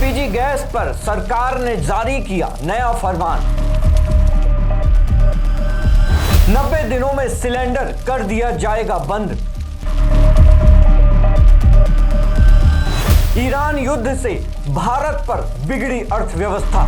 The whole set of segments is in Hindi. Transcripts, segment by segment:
एलपीजी गैस पर सरकार ने जारी किया नया फरमान। 90 दिनों में सिलेंडर कर दिया जाएगा बंद। ईरान युद्ध से भारत पर बिगड़ी अर्थव्यवस्था।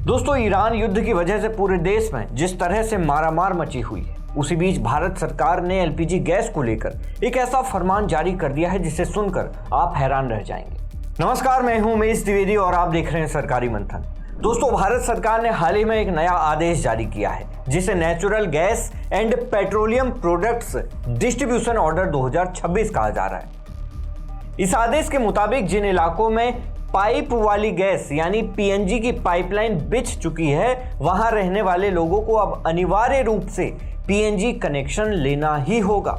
दोस्तों, ईरान युद्ध की वजह से पूरे देश में जिस तरह से मारामार मची हुई है, उसी बीच भारत सरकार ने एलपीजी गैस को लेकर एक ऐसा फरमान जारी कर दिया है जिसे सुनकर आप हैरान रह जाएंगे। नमस्कार, मैं हूं उमेश द्विवेदी और आप देख रहे हैं सरकारी मंथन। दोस्तों, भारत सरकार ने हाल ही में एक नया आदेश जारी किया है जिसे natural gas and petroleum products distribution order 2026 कहा जा रहा है। इस आदेश के मुताबिक जिन इलाकों में पाइप वाली गैस यानी पीएनजी की पाइपलाइन बिछ चुकी है, वहां रहने वाले लोगों को अब अनिवार्य रूप से पीएनजी कनेक्शन लेना ही होगा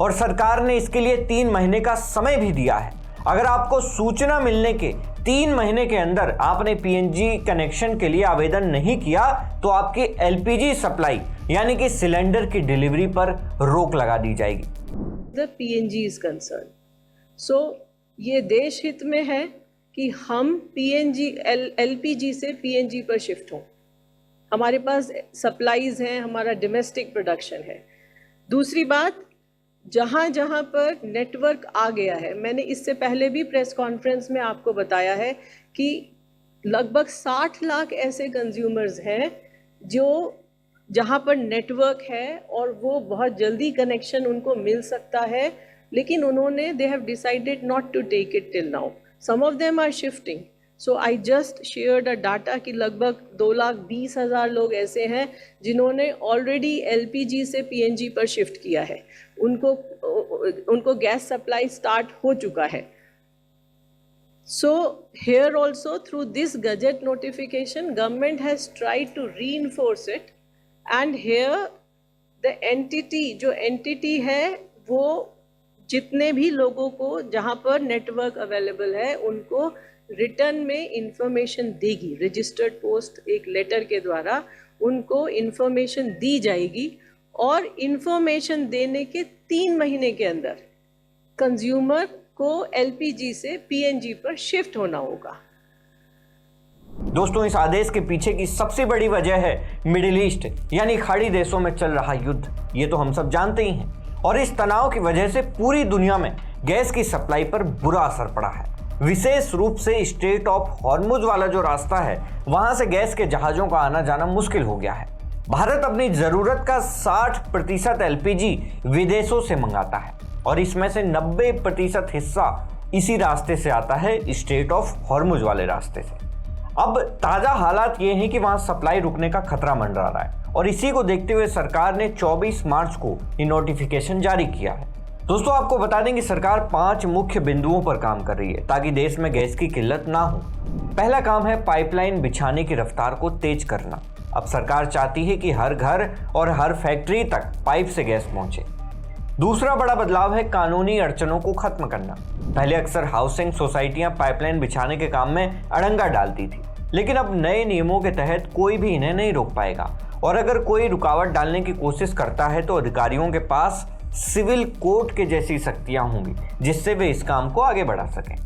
और सरकार ने इसके लिए 3 महीने का समय भी दिया है। अगर आपको सूचना मिलने के 3 महीने के अंदर आपने पीएनजी कनेक्शन के लिए आवेदन नहीं किया तो आपकी एलपीजी सप्लाई यानी कि सिलेंडर की डिलीवरी पर रोक लगा दी जाएगी। The PNG is concerned. So ये देश हित में है कि हम एलपीजी से पीएनजी पर शिफ्ट हों। हमारे पास सप्लाईज हैं, हमारा डोमेस्टिक प्रोडक्शन है। दूसरी बात, जहाँ जहाँ पर नेटवर्क आ गया है, मैंने इससे पहले भी प्रेस कॉन्फ्रेंस में आपको बताया है कि लगभग 60 लाख ऐसे कंज्यूमर्स हैं जो जहाँ पर नेटवर्क है और वो बहुत जल्दी कनेक्शन उनको मिल सकता है, लेकिन उन्होंने they have decided not to take it till now. Some of them are shifting. So I just shared a data कि लगभग 2,20,000 लोग ऐसे हैं जिन्होंने ऑलरेडी एलपीजी से पीएनजी पर शिफ्ट किया है। उनको गैस सप्लाई स्टार्ट हो चुका है। सो here also through this gazette notification, government has tried to reinforce it, and here the entity है वो जितने भी लोगों को जहाँ पर नेटवर्क अवेलेबल है उनको रिटर्न में इंफॉर्मेशन देगी। रजिस्टर्ड पोस्ट एक लेटर के द्वारा उनको इंफॉर्मेशन दी जाएगी और इंफॉर्मेशन देने के 3 महीने के अंदर कंज्यूमर को एलपीजी से पीएनजी पर शिफ्ट होना होगा। दोस्तों, इस आदेश के पीछे की सबसे बड़ी वजह है मिडिल ईस्ट यानी खाड़ी देशों में चल रहा युद्ध। ये तो हम सब जानते ही हैं और इस तनाव की वजह से पूरी दुनिया में गैस की सप्लाई पर बुरा असर पड़ा है। विशेष रूप से स्ट्रेट ऑफ हॉर्मुज वाला जो रास्ता है, वहां से गैस के जहाजों का आना जाना मुश्किल हो गया है। भारत अपनी जरूरत का 60% एलपीजी विदेशों से मंगाता है और इसमें से 90% हिस्सा इसी रास्ते से आता है, स्ट्रेट ऑफ हॉर्मुज वाले रास्ते से। अब ताजा हालात ये हैं कि वहां सप्लाई रुकने का खतरा मंडरा रहा है और इसी को देखते हुए सरकार ने 24 मार्च को ये नोटिफिकेशन जारी किया है। दोस्तों, आपको बता दें कि सरकार 5 मुख्य बिंदुओं पर काम कर रही है ताकि देश में गैस की किल्लत ना हो। पहला काम है पाइपलाइन बिछाने की रफ्तार को तेज करना। अब सरकार चाहती है कि हर घर और हर फैक्ट्री तक पाइप से गैस पहुंचे। दूसरा बड़ा बदलाव है कानूनी अड़चनों को खत्म करना। पहले अक्सर हाउसिंग सोसाइटियां पाइपलाइन बिछाने के काम में अड़ंगा डालती थी, लेकिन अब नए नियमों के तहत कोई भी इन्हें नहीं रोक पाएगा और अगर कोई रुकावट डालने की कोशिश करता है तो अधिकारियों के पास सिविल कोर्ट के जैसी शक्तियां होंगी जिससे वे इस काम को आगे बढ़ा सकें।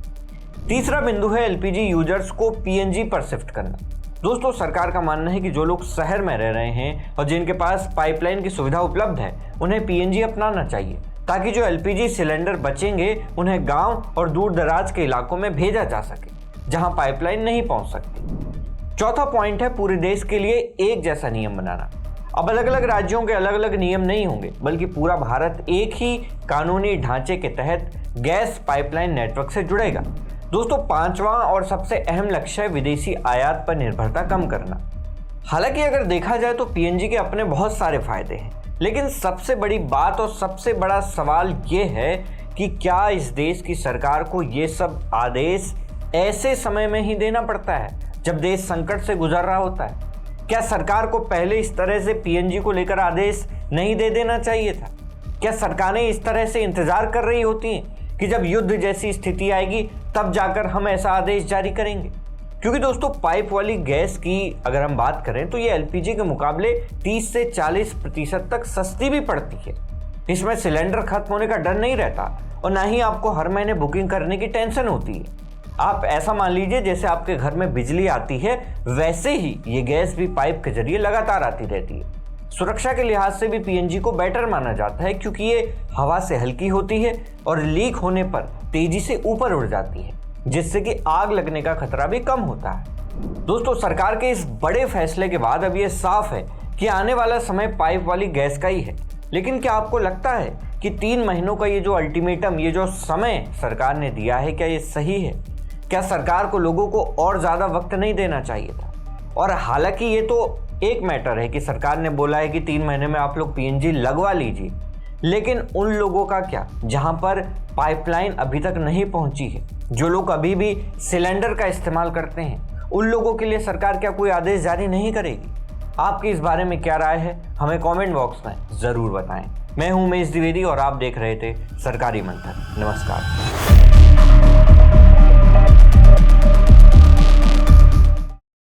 तीसरा बिंदु है एलपीजी यूजर्स को पीएनजी पर शिफ्ट करना। दोस्तों, सरकार का मानना है कि जो लोग शहर में रह रहे हैं और जिनके पास पाइपलाइन की सुविधा उपलब्ध है, उन्हें पीएनजी अपनाना चाहिए ताकि जो एलपीजी सिलेंडर बचेंगे उन्हें गांव और दूर दराज के इलाकों में भेजा जा सके जहां पाइपलाइन नहीं पहुंच सकती। चौथा पॉइंट है पूरे देश के लिए एक जैसा नियम बनाना। अब अलग अलग राज्यों के अलग अलग नियम नहीं होंगे, बल्कि पूरा भारत एक ही कानूनी ढांचे के तहत गैस पाइपलाइन नेटवर्क से जुड़ेगा। दोस्तों, 5वां और सबसे अहम लक्ष्य है विदेशी आयात पर निर्भरता कम करना। हालांकि अगर देखा जाए तो पीएनजी के अपने बहुत सारे फायदे हैं, लेकिन सबसे बड़ी बात और सबसे बड़ा सवाल ये है कि क्या इस देश की सरकार को ये सब आदेश ऐसे समय में ही देना पड़ता है जब देश संकट से गुजर रहा होता है? क्या सरकार को पहले इस तरह से पीएनजी को लेकर आदेश नहीं दे देना चाहिए था? क्या सरकारें इस तरह से इंतजार कर रही होती हैं कि जब युद्ध जैसी स्थिति आएगी तब जाकर हम ऐसा आदेश जारी करेंगे? क्योंकि दोस्तों, पाइप वाली गैस की अगर हम बात करें तो ये एलपीजी के मुकाबले 30 से 40% तक सस्ती भी पड़ती है। इसमें सिलेंडर खत्म होने का डर नहीं रहता और ना ही आपको हर महीने बुकिंग करने की टेंशन होती है। आप ऐसा मान लीजिए जैसे आपके घर में बिजली आती है, वैसे ही ये गैस भी पाइप के जरिए लगातार आती रहती है। सुरक्षा के लिहाज से भी पीएनजी को बेटर माना जाता है क्योंकि ये हवा से हल्की होती है और लीक होने पर तेजी से ऊपर उड़ जाती है, जिससे कि आग लगने का खतरा भी कम होता है। दोस्तों, सरकार के इस बड़े फैसले के बाद अब ये साफ है कि आने वाला समय पाइप वाली गैस का ही है। लेकिन क्या आपको लगता है कि 3 महीनों का ये जो अल्टीमेटम, ये जो समय सरकार ने दिया है, क्या ये सही है? क्या सरकार को लोगों को और ज़्यादा वक्त नहीं देना चाहिए था? और हालांकि ये तो एक मैटर है कि सरकार ने बोला है कि 3 महीने में आप लोग पीएनजी लगवा लीजिए, लेकिन उन लोगों का क्या जहां पर पाइपलाइन अभी तक नहीं पहुंची है, जो लोग अभी भी सिलेंडर का इस्तेमाल करते हैं, उन लोगों के लिए सरकार क्या कोई आदेश जारी नहीं करेगी? आपकी इस बारे में क्या राय है, हमें कमेंट बॉक्स में ज़रूर बताएं। मैं हूं उमेश द्विवेदी और आप देख रहे थे सरकारी मंथन। नमस्कार।